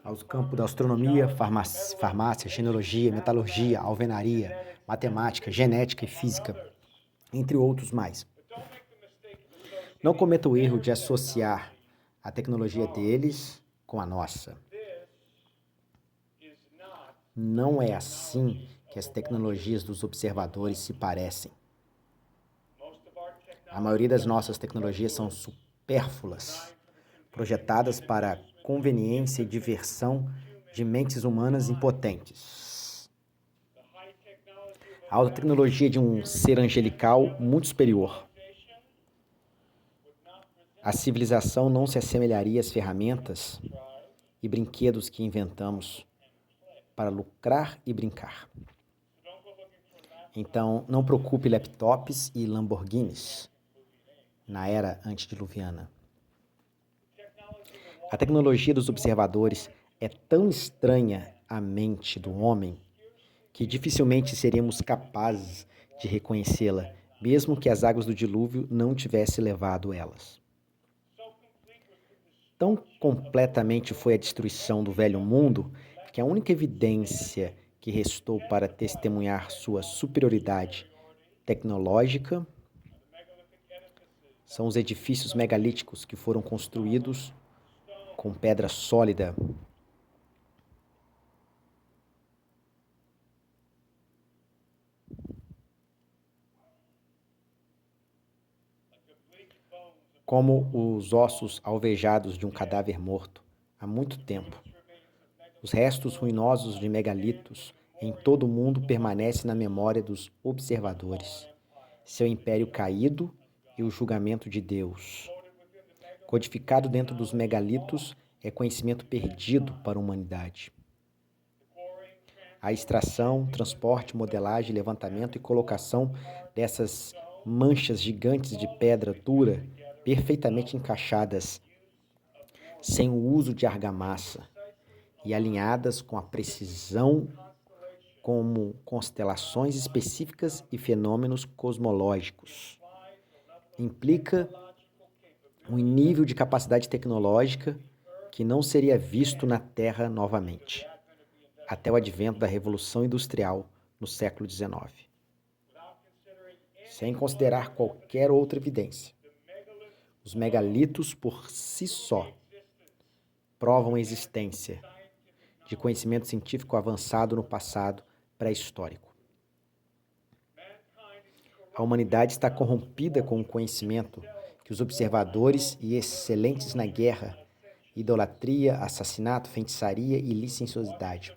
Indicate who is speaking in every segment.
Speaker 1: aos campos da astronomia, farmácia, genealogia, metalurgia, alvenaria, matemática, genética e física, entre outros mais. Não cometa o erro de associar a tecnologia deles com a nossa. Não é assim que as tecnologias dos observadores se parecem. A maioria das nossas tecnologias são supérfluas, projetadas para a conveniência e diversão de mentes humanas impotentes. A alta tecnologia de um ser angelical muito superior. A civilização não se assemelharia às ferramentas e brinquedos que inventamos para lucrar e brincar. Então, não procure laptops e Lamborghinis na era antediluviana. A tecnologia dos observadores é tão estranha à mente do homem que dificilmente seremos capazes de reconhecê-la, mesmo que as águas do dilúvio não tivessem levado elas. Tão completamente foi a destruição do velho mundo que a única evidência que restou para testemunhar sua superioridade tecnológica são os edifícios megalíticos que foram construídos com pedra sólida. Como os ossos alvejados de um cadáver morto há muito tempo. Os restos ruinosos de megalitos em todo o mundo permanecem na memória dos observadores. Seu império caído e o julgamento de Deus. Codificado dentro dos megalitos é conhecimento perdido para a humanidade. A extração, transporte, modelagem, levantamento e colocação dessas manchas gigantes de pedra dura, perfeitamente encaixadas, sem o uso de argamassa e alinhadas com a precisão como constelações específicas e fenômenos cosmológicos. Implica um nível de capacidade tecnológica que não seria visto na Terra novamente, até o advento da Revolução Industrial no século XIX. Sem considerar qualquer outra evidência, os megalitos por si só provam a existência de conhecimento científico avançado no passado pré-histórico. A humanidade está corrompida com o conhecimento que os observadores e excelentes na guerra, idolatria, assassinato, feitiçaria e licenciosidade.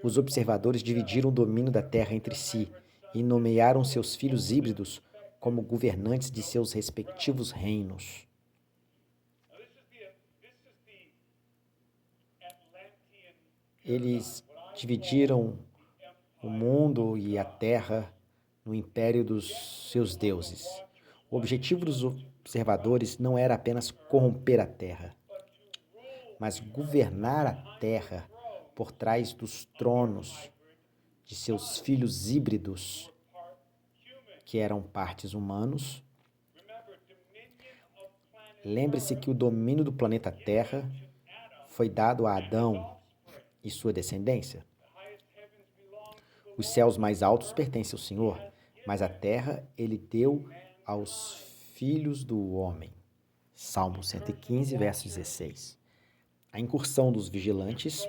Speaker 1: Os observadores dividiram o domínio da terra entre si e nomearam seus filhos híbridos como governantes de seus respectivos reinos. Eles dividiram o mundo e a terra no império dos seus deuses. O objetivo dos observadores não era apenas corromper a terra, mas governar a terra por trás dos tronos de seus filhos híbridos, que eram partes humanos. Lembre-se que o domínio do planeta Terra foi dado a Adão e sua descendência. Os céus mais altos pertencem ao Senhor, mas a terra ele deu aos filhos do homem. Salmo 115, verso 16. A incursão dos vigilantes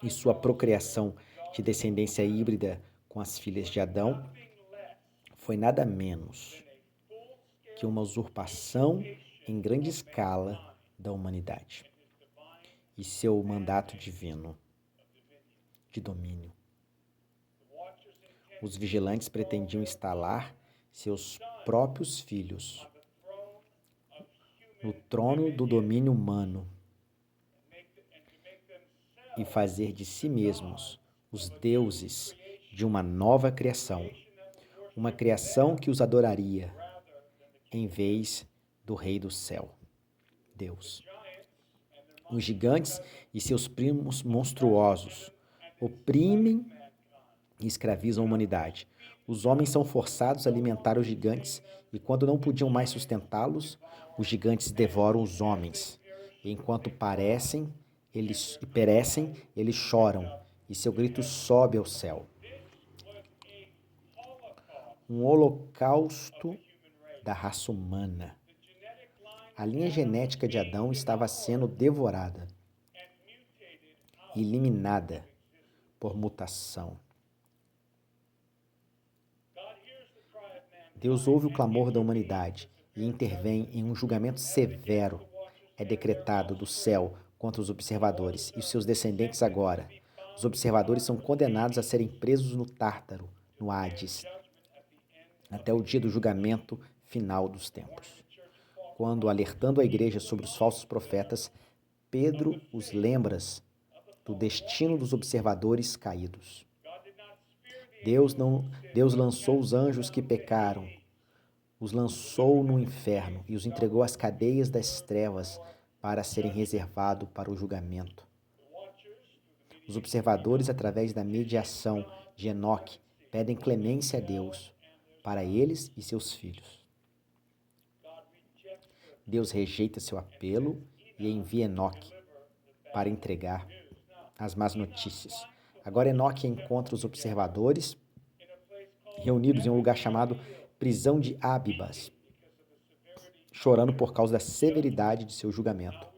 Speaker 1: e sua procriação de descendência híbrida com as filhas de Adão foi nada menos que uma usurpação em grande escala da humanidade e seu mandato divino de domínio. Os vigilantes pretendiam instalar seus próprios filhos no trono do domínio humano e fazer de si mesmos os deuses de uma nova criação, uma criação que os adoraria em vez do Rei do Céu, Deus. Os gigantes e seus primos monstruosos oprimem e escravizam a humanidade. Os homens são forçados a alimentar os gigantes e quando não podiam mais sustentá-los, os gigantes devoram os homens. Enquanto parecem eles perecem, eles choram, e seu grito sobe ao céu. Um holocausto da raça humana. A linha genética de Adão estava sendo devorada, eliminada por mutação. Deus ouve o clamor da humanidade e intervém em um julgamento severo. É decretado do céu contra os observadores e os seus descendentes agora. Os observadores são condenados a serem presos no Tártaro, no Hades, até o dia do julgamento final dos tempos. Quando, alertando a igreja sobre os falsos profetas, Pedro os lembra do destino dos observadores caídos. Deus lançou os anjos que pecaram, os lançou no inferno e os entregou às cadeias das trevas para serem reservados para o julgamento. Os observadores, através da mediação de Enoque, pedem clemência a Deus para eles e seus filhos. Deus rejeita seu apelo e envia Enoque para entregar as más notícias. Agora Enoque encontra os observadores reunidos em um lugar chamado prisão de Abibas, chorando por causa da severidade de seu julgamento.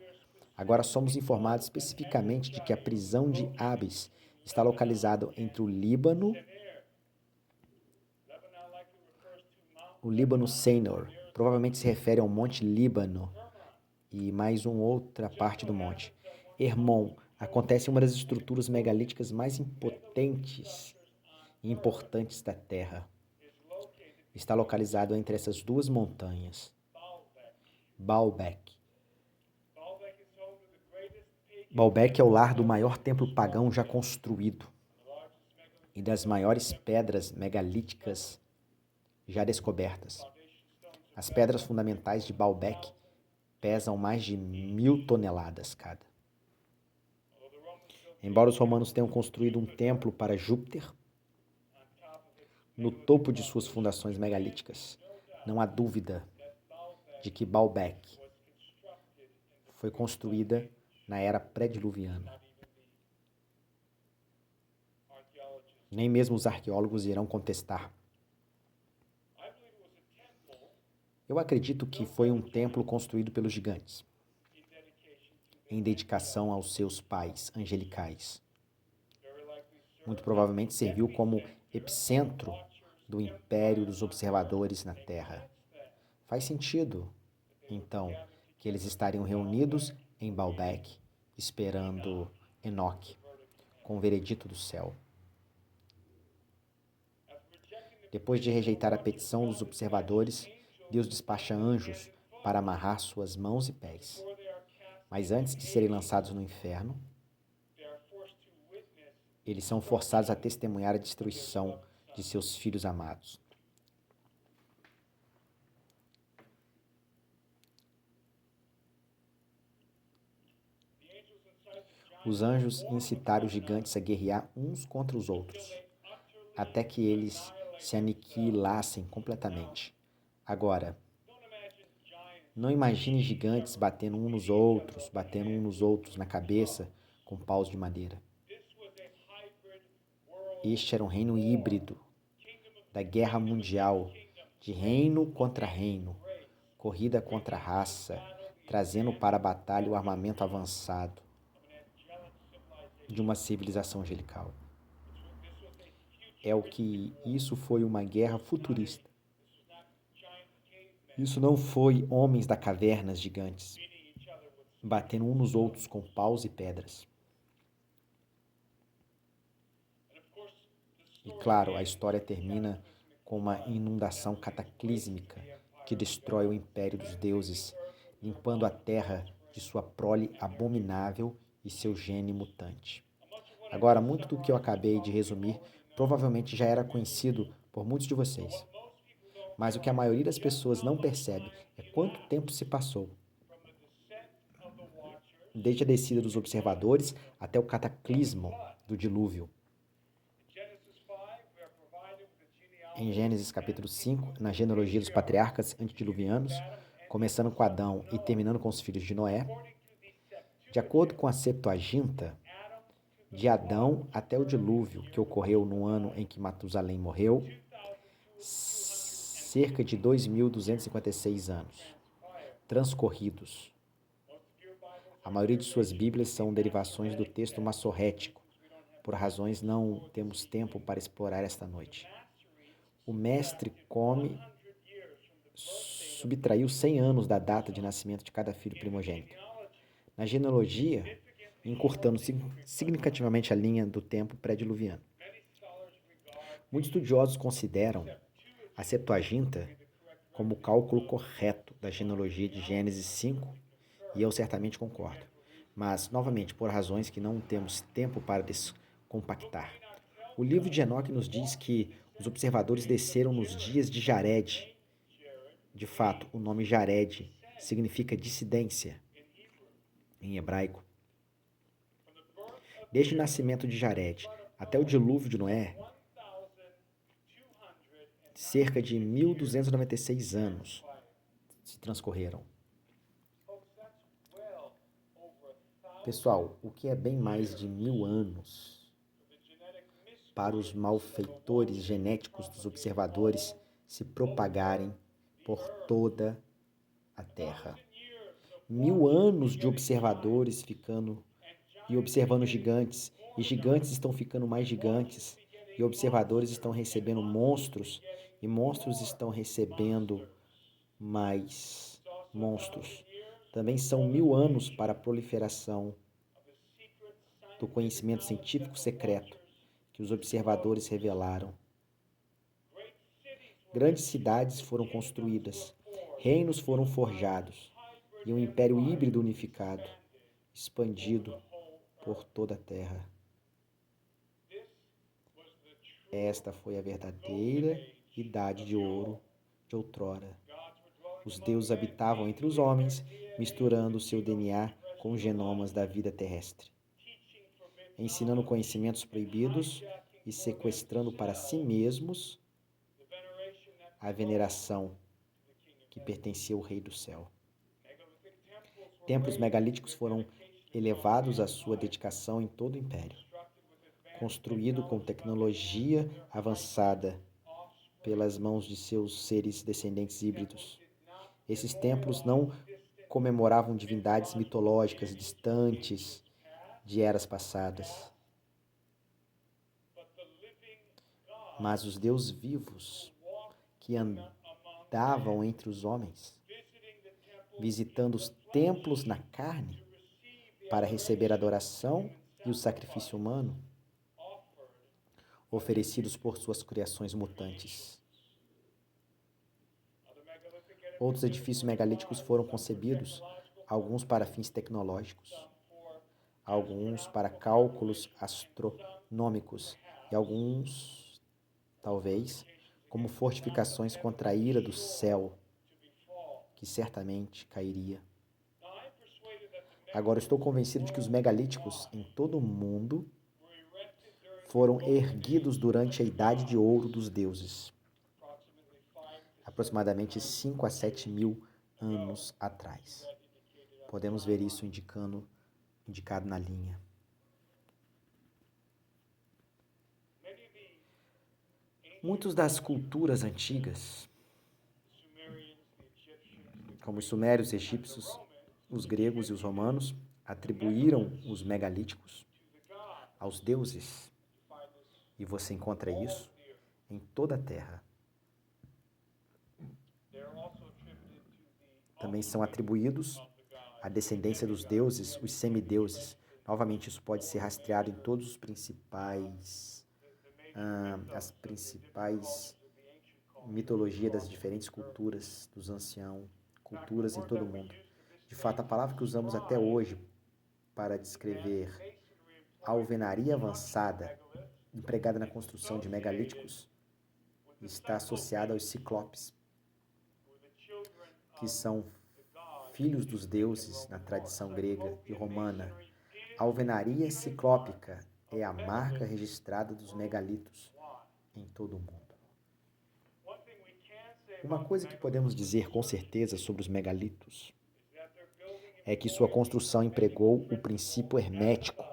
Speaker 1: Agora somos informados especificamente de que a prisão de Abis está localizada entre o Líbano Senor, provavelmente se refere ao Monte Líbano e mais uma outra parte do monte. Hermon acontece uma das estruturas megalíticas mais impotentes e importantes da Terra. Está localizado entre essas duas montanhas. Baalbek. Baalbek é o lar do maior templo pagão já construído e das maiores pedras megalíticas já descobertas. As pedras fundamentais de Baalbek pesam mais de 1.000 toneladas cada. Embora os romanos tenham construído um templo para Júpiter, no topo de suas fundações megalíticas, não há dúvida de que Baalbek foi construída na era pré-diluviana. Nem mesmo os arqueólogos irão contestar. Eu acredito que foi um templo construído pelos gigantes, em dedicação aos seus pais angelicais. Muito provavelmente serviu como epicentro do império dos observadores na Terra. Faz sentido, então, que eles estariam reunidos em Baalbek, esperando Enoque, com o veredito do céu. Depois de rejeitar a petição dos observadores, Deus despacha anjos para amarrar suas mãos e pés. Mas antes de serem lançados no inferno, eles são forçados a testemunhar a destruição de seus filhos amados. Os anjos incitaram os gigantes a guerrear uns contra os outros, até que eles se aniquilassem completamente. Agora, não imagine gigantes batendo uns nos outros na cabeça com paus de madeira. Este era um reino híbrido, da guerra mundial, de reino contra reino, corrida contra raça, trazendo para a batalha o armamento avançado de uma civilização angelical. Isso foi uma guerra futurista. Isso não foi homens da cavernas gigantes, batendo uns nos outros com paus e pedras. E claro, a história termina com uma inundação cataclísmica que destrói o império dos deuses, limpando a terra de sua prole abominável e seu gene mutante. Agora, muito do que eu acabei de resumir provavelmente já era conhecido por muitos de vocês. Mas o que a maioria das pessoas não percebe é quanto tempo se passou desde a descida dos observadores até o cataclismo do dilúvio. Em Gênesis capítulo 5, na genealogia dos patriarcas antediluvianos, começando com Adão e terminando com os filhos de Noé, De acordo com a Septuaginta, de Adão até o dilúvio, que ocorreu no ano em que Matusalém morreu, cerca de 2.256 anos transcorridos. A maioria de suas Bíblias são derivações do texto massorrético. Por razões não temos tempo para explorar esta noite. O mestre Come subtraiu 100 anos da data de nascimento de cada filho primogênito. Na genealogia, encurtando significativamente a linha do tempo pré-diluviano. Muitos estudiosos consideram a Septuaginta como o cálculo correto da genealogia de Gênesis 5, e eu certamente concordo, mas, novamente, por razões que não temos tempo para descompactar. O livro de Enoque nos diz que os observadores desceram nos dias de Jared. De fato, o nome Jared significa dissidência em hebraico. Desde o nascimento de Jared até o dilúvio de Noé, cerca de 1.296 anos se transcorreram. Pessoal, o que é bem mais de 1.000 anos para os malfeitores genéticos dos observadores se propagarem por toda a Terra. 1.000 anos de observadores ficando e observando gigantes, e gigantes estão ficando mais gigantes, e observadores estão recebendo monstros, e monstros estão recebendo mais monstros. Também são 1.000 anos para a proliferação do conhecimento científico secreto que os observadores revelaram. Grandes cidades foram construídas, reinos foram forjados, e um império híbrido unificado, expandido por toda a terra. Esta foi a verdadeira idade de ouro de outrora. Os deuses habitavam entre os homens, misturando seu DNA com os genomas da vida terrestre, ensinando conhecimentos proibidos e sequestrando para si mesmos a veneração que pertencia ao Rei do Céu. Templos megalíticos foram elevados à sua dedicação em todo o império, construído com tecnologia avançada pelas mãos de seus seres descendentes híbridos. Esses templos não comemoravam divindades mitológicas distantes de eras passadas, mas os deuses vivos que andavam entre os homens, visitando os templos na carne para receber a adoração e o sacrifício humano oferecidos por suas criações mutantes. Outros edifícios megalíticos foram concebidos, alguns para fins tecnológicos, alguns para cálculos astronômicos e alguns, talvez, como fortificações contra a ira do céu, que certamente cairia. Agora, estou convencido de que os megalíticos em todo o mundo foram erguidos durante a Idade de Ouro dos deuses, aproximadamente 5 a 7 mil anos atrás. Podemos ver isso indicado na linha. Muitas das culturas antigas, como os sumérios, egípcios, os gregos e os romanos, atribuíram os megalíticos aos deuses. E você encontra isso em toda a terra. Também são atribuídos à descendência dos deuses, os semideuses. Novamente, isso pode ser rastreado em todos os as principais mitologias das diferentes culturas, dos anciãos, culturas em todo o mundo. De fato, a palavra que usamos até hoje para descrever a alvenaria avançada empregada na construção de megalíticos está associada aos ciclopes, que são filhos dos deuses na tradição grega e romana. A alvenaria ciclópica é a marca registrada dos megalitos em todo o mundo. Uma coisa que podemos dizer com certeza sobre os megalitos é que sua construção empregou o princípio hermético,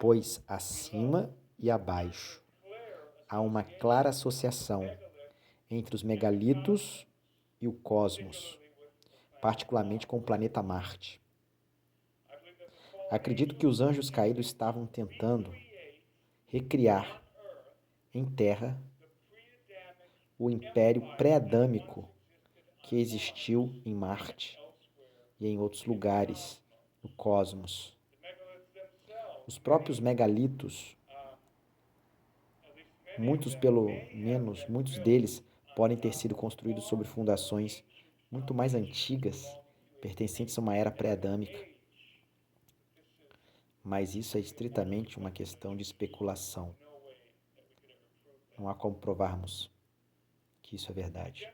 Speaker 1: pois acima e abaixo há uma clara associação entre os megalitos e o cosmos, particularmente com o planeta Marte. Acredito que os anjos caídos estavam tentando recriar em Terra o império pré-adâmico que existiu em Marte e em outros lugares do cosmos. Os próprios megalitos, muitos deles podem ter sido construídos sobre fundações muito mais antigas, pertencentes a uma era pré-adâmica. Mas isso é estritamente uma questão de especulação. Não há como provarmos que isso é verdade.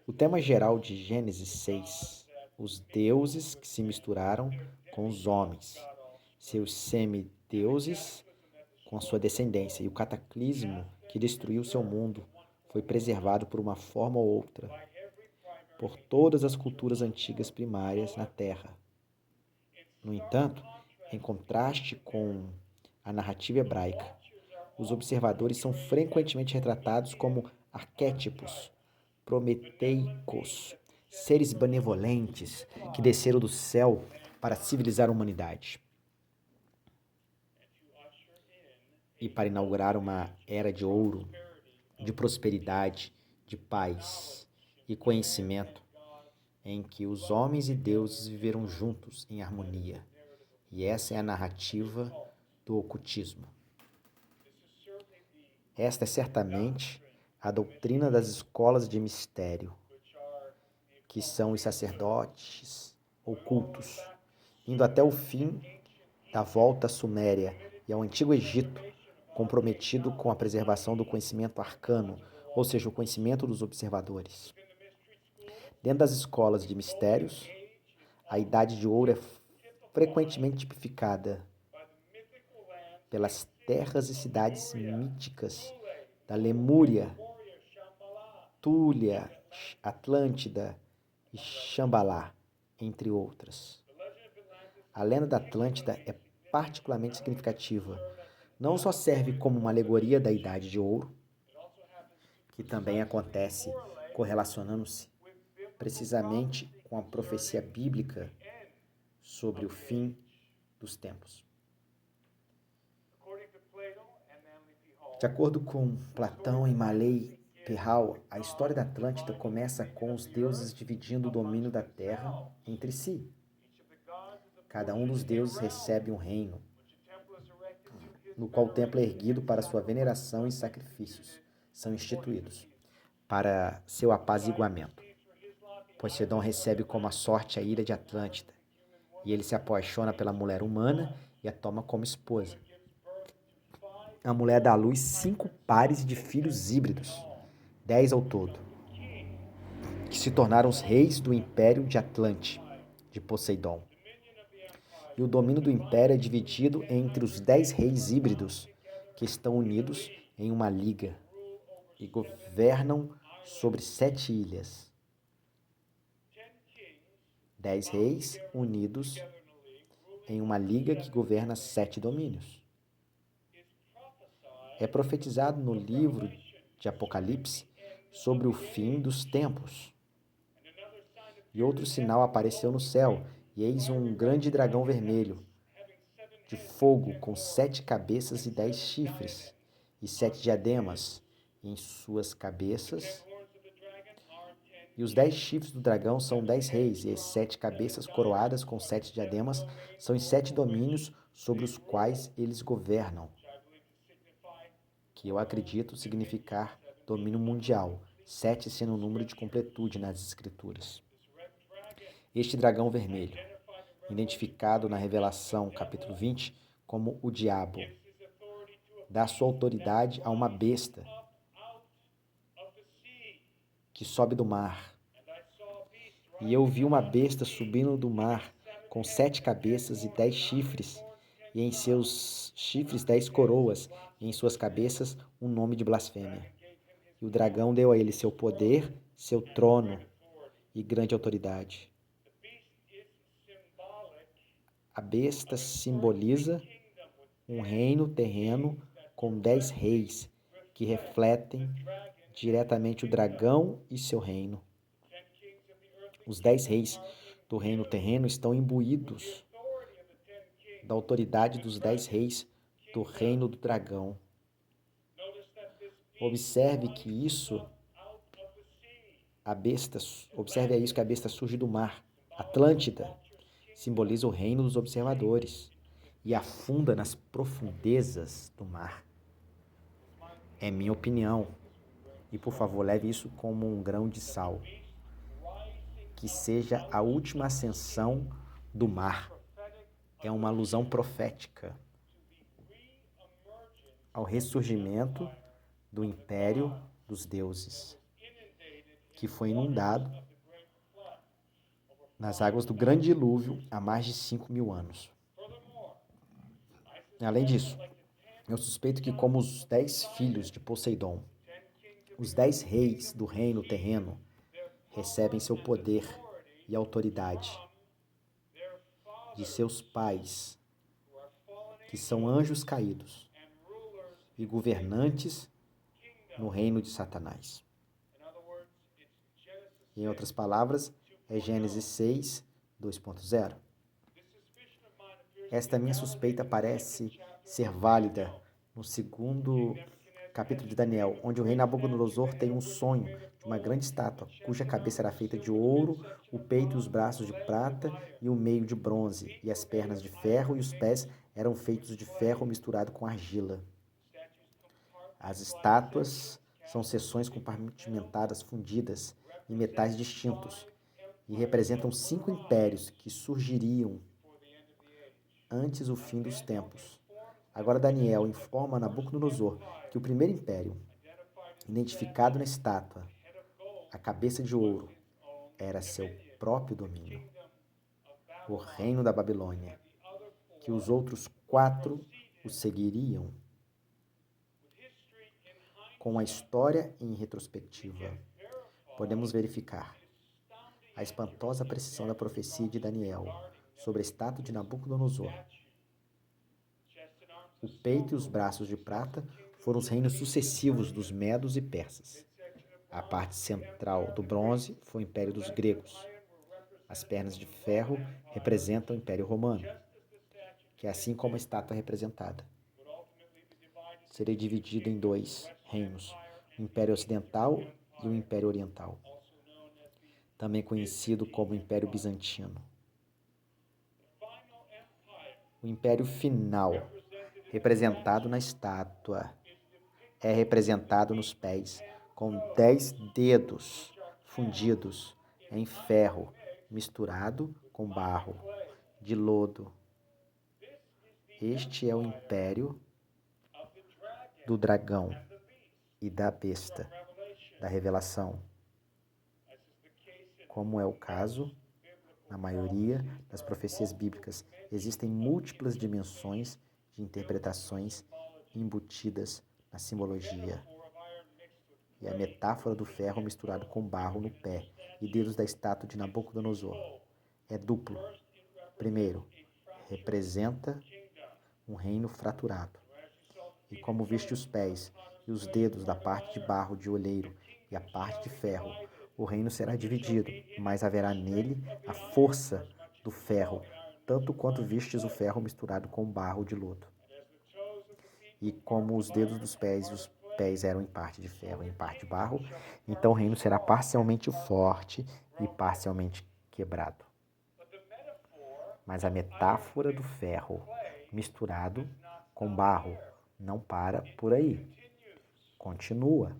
Speaker 1: O tema geral de Gênesis 6, os deuses que se misturaram com os homens, seus semideuses com a sua descendência, e o cataclismo que destruiu seu mundo foi preservado por uma forma ou outra por todas as culturas antigas primárias na Terra. No entanto, em contraste com a narrativa hebraica, os observadores são frequentemente retratados como arquétipos prometeicos, seres benevolentes que desceram do céu para civilizar a humanidade e para inaugurar uma era de ouro, de prosperidade, de paz e conhecimento, em que os homens e deuses viveram juntos em harmonia. E essa é a narrativa do ocultismo. Esta é certamente a doutrina das escolas de mistério, que são os sacerdotes ocultos, indo até o fim da volta à Suméria e ao Antigo Egito, comprometido com a preservação do conhecimento arcano, ou seja, o conhecimento dos observadores. Dentro das escolas de mistérios, a Idade de Ouro é frequentemente tipificada pelas terras e cidades míticas da Lemúria, Túlia, Atlântida e Xambalá, entre outras. A lenda da Atlântida é particularmente significativa. Não só serve como uma alegoria da Idade de Ouro, que também acontece correlacionando-se precisamente com a profecia bíblica sobre o fim dos tempos. De acordo com Platão e Malay Perral, a história da Atlântida começa com os deuses dividindo o domínio da terra entre si. Cada um dos deuses recebe um reino, no qual o templo é erguido para sua veneração e sacrifícios são instituídos para seu apaziguamento. Poseidon recebe como a sorte a ilha de Atlântida, e ele se apaixona pela mulher humana e a toma como esposa. A mulher dá à luz 5 pares de filhos híbridos, 10 ao todo, que se tornaram os reis do império de Atlante, de Poseidon. E o domínio do império é dividido entre os 10 reis híbridos, que estão unidos em uma liga e governam sobre 7 ilhas. 10 reis unidos em uma liga que governa 7 domínios. É profetizado no livro de Apocalipse sobre o fim dos tempos. E outro sinal apareceu no céu, e eis um grande dragão vermelho, de fogo, com 7 cabeças e 10 chifres, e 7 diademas em suas cabeças. E os 10 chifres do dragão são 10 reis, e as 7 cabeças coroadas com 7 diademas são os 7 domínios sobre os quais eles governam, que eu acredito significar domínio mundial, 7 sendo o número de completude nas escrituras. Este dragão vermelho, identificado na Revelação, capítulo 20, como o diabo, dá sua autoridade a uma besta que sobe do mar. E eu vi uma besta subindo do mar, com 7 cabeças e 10 chifres, e em seus chifres 10 coroas, e em suas cabeças um nome de blasfêmia. E o dragão deu a ele seu poder, seu trono e grande autoridade. A besta simboliza um reino terreno com 10 reis que refletem diretamente o dragão e seu reino. Os 10 reis do reino terreno estão imbuídos da autoridade dos 10 reis do reino do dragão. Observe que a besta surge do mar. Atlântida simboliza o reino dos observadores e afunda nas profundezas do mar. É minha opinião. E, por favor, leve isso como um grão de sal. Que seja a última ascensão do mar. É uma alusão profética ao ressurgimento do império dos deuses, que foi inundado nas águas do grande dilúvio há mais de 5.000 anos. Além disso, eu suspeito que, como os 10 filhos de Poseidon, os 10 reis do reino terreno recebem seu poder e autoridade de seus pais, que são anjos caídos e governantes no reino de Satanás. Em outras palavras, é Gênesis 6, 2.0. Esta minha suspeita parece ser válida no segundo capítulo de Daniel, onde o rei Nabucodonosor tem um sonho de uma grande estátua, cuja cabeça era feita de ouro, o peito e os braços de prata e o meio de bronze, e as pernas de ferro e os pés eram feitos de ferro misturado com argila. As estátuas são seções compartimentadas fundidas em metais distintos e representam 5 impérios que surgiriam antes do fim dos tempos. Agora Daniel informa a Nabucodonosor que o primeiro império, identificado na estátua, a cabeça de ouro, era seu próprio domínio, o reino da Babilônia, que os outros 4 o seguiriam. Com a história em retrospectiva, podemos verificar a espantosa precisão da profecia de Daniel sobre a estátua de Nabucodonosor. O peito e os braços de prata foram os reinos sucessivos dos medos e persas. A parte central do bronze foi o império dos gregos. As pernas de ferro representam o império romano, que é assim como a estátua é representada. Seria dividido em 2 reinos, o império ocidental e o império oriental, também conhecido como Império Bizantino. O império final, representado na estátua, é representado nos pés, com 10 dedos fundidos em ferro, misturado com barro, de lodo. Este é o império do dragão e da besta, da revelação, como é o caso na maioria das profecias bíblicas. Existem múltiplas dimensões de interpretações embutidas na simbologia. E a metáfora do ferro misturado com barro no pé e dedos da estátua de Nabucodonosor é duplo. Primeiro, representa um reino fraturado. E como viste os pés e os dedos da parte de barro de olheiro e a parte de ferro, o reino será dividido, mas haverá nele a força do ferro, tanto quanto vistes o ferro misturado com barro de lodo. E como os dedos dos pés e os pés eram em parte de ferro e em parte de barro, então o reino será parcialmente forte e parcialmente quebrado. Mas a metáfora do ferro misturado com barro não para por aí. Continua.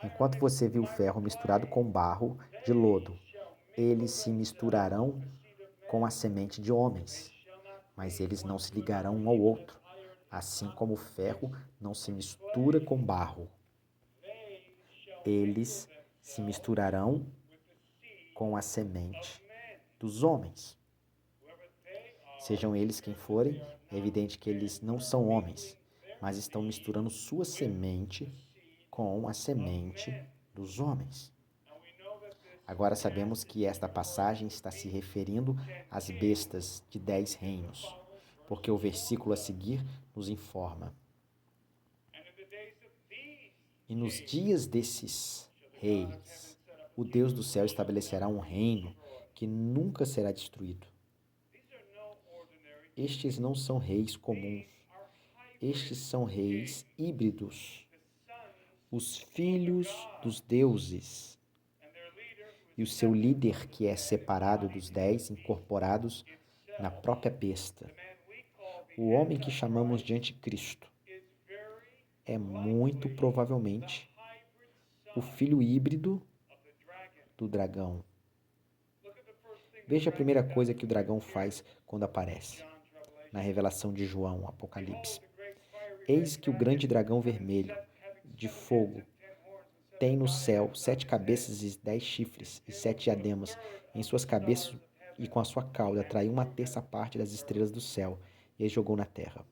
Speaker 1: Enquanto você viu o ferro misturado com barro de lodo, eles se misturarão com a semente de homens, mas eles não se ligarão um ao outro, assim como o ferro não se mistura com barro. Eles se misturarão com a semente dos homens. Sejam eles quem forem, é evidente que eles não são homens, mas estão misturando sua semente com a semente dos homens. Agora sabemos que esta passagem está se referindo às bestas de 10 reinos, porque o versículo a seguir nos informa: e nos dias desses reis, o Deus do céu estabelecerá um reino que nunca será destruído. Estes não são reis comuns, estes são reis híbridos, os filhos dos deuses. E o seu líder, que é separado dos 10, incorporados na própria besta. O homem que chamamos de anticristo é muito provavelmente o filho híbrido do dragão. Veja a primeira coisa que o dragão faz quando aparece, na revelação de João, Apocalipse. Eis que o grande dragão vermelho, de fogo, tem no céu 7 cabeças e 10 chifres e 7 diademas em suas cabeças, e com a sua cauda traiu 1/3 parte das estrelas do céu e as jogou na terra.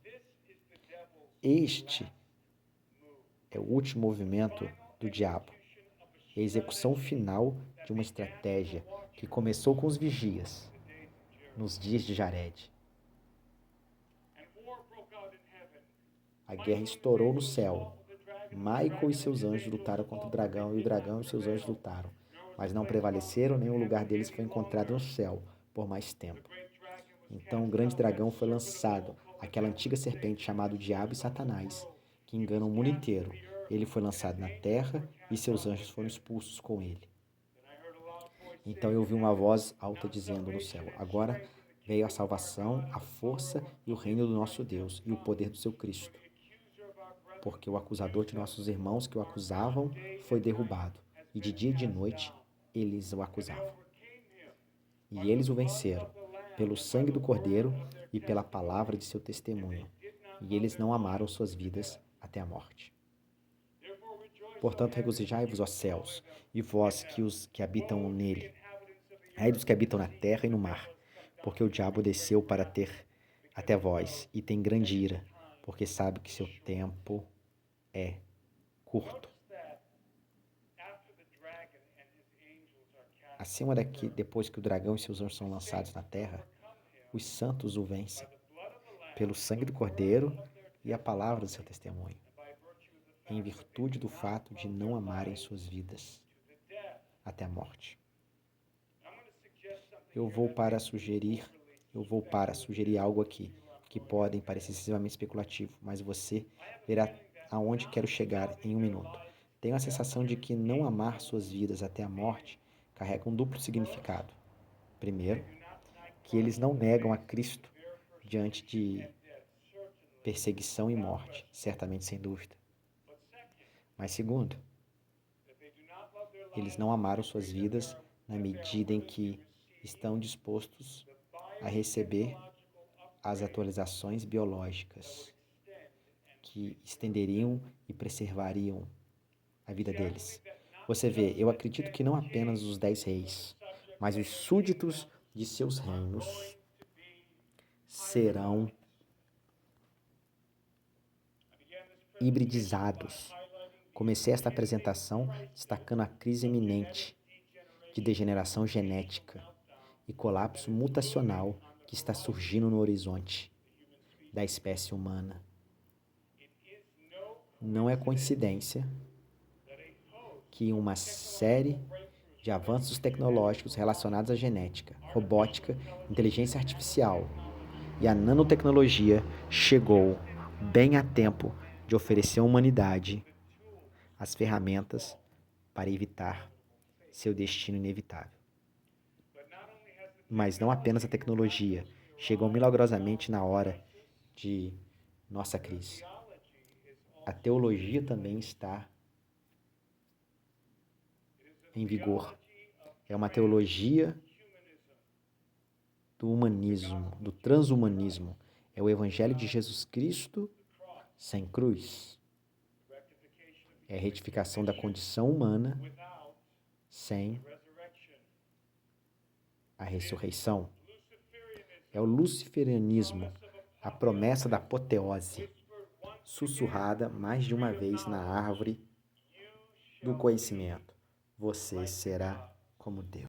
Speaker 1: Este é o último movimento do diabo, a execução final de uma estratégia que começou com os vigias, nos dias de Jared. A guerra estourou no céu. Michael e seus anjos lutaram contra o dragão, e o dragão e seus anjos lutaram, mas não prevaleceram, nem o lugar deles foi encontrado no céu por mais tempo. Então o grande dragão foi lançado, aquela antiga serpente chamada Diabo e Satanás, que engana o mundo inteiro. Ele foi lançado na terra e seus anjos foram expulsos com ele. Então eu ouvi uma voz alta dizendo no céu: agora veio a salvação, a força e o reino do nosso Deus e o poder do seu Cristo. Porque o acusador de nossos irmãos que o acusavam foi derrubado, e de dia e de noite eles o acusavam. E eles o venceram, pelo sangue do Cordeiro e pela palavra de seu testemunho, e eles não amaram suas vidas até a morte. Portanto, regozijai-vos, ó céus, e vós que habitam nele. Ai dos que habitam na terra e no mar, porque o diabo desceu para ter até vós, e tem grande ira, porque sabe que seu tempo é curto. Acima daqui, depois que o dragão e seus anjos são lançados na terra, os santos o vencem, pelo sangue do Cordeiro e a palavra do seu testemunho, em virtude do fato de não amarem suas vidas até a morte. Eu vou para sugerir algo aqui, que podem parecer excessivamente especulativo, mas você verá aonde quero chegar em um minuto. Tenho a sensação de que não amar suas vidas até a morte carrega um duplo significado. Primeiro, que eles não negam a Cristo diante de perseguição e morte, certamente sem dúvida. Mas segundo, eles não amaram suas vidas na medida em que estão dispostos a receber as atualizações biológicas que estenderiam e preservariam a vida deles. Você vê, eu acredito que não apenas os 10 reis, mas os súditos de seus reinos serão hibridizados. Comecei esta apresentação destacando a crise iminente de degeneração genética e colapso mutacional que está surgindo no horizonte da espécie humana. Não é coincidência que uma série de avanços tecnológicos relacionados à genética, robótica, inteligência artificial e a nanotecnologia chegou bem a tempo de oferecer à humanidade as ferramentas para evitar seu destino inevitável. Mas não apenas a tecnologia chegou milagrosamente na hora de nossa crise. A teologia também está em vigor. É uma teologia do humanismo, do transhumanismo. É o Evangelho de Jesus Cristo sem cruz. É a retificação da condição humana sem a ressurreição. É o luciferianismo, a promessa da apoteose, sussurrada mais de uma vez na árvore do conhecimento. Você será como como Deus.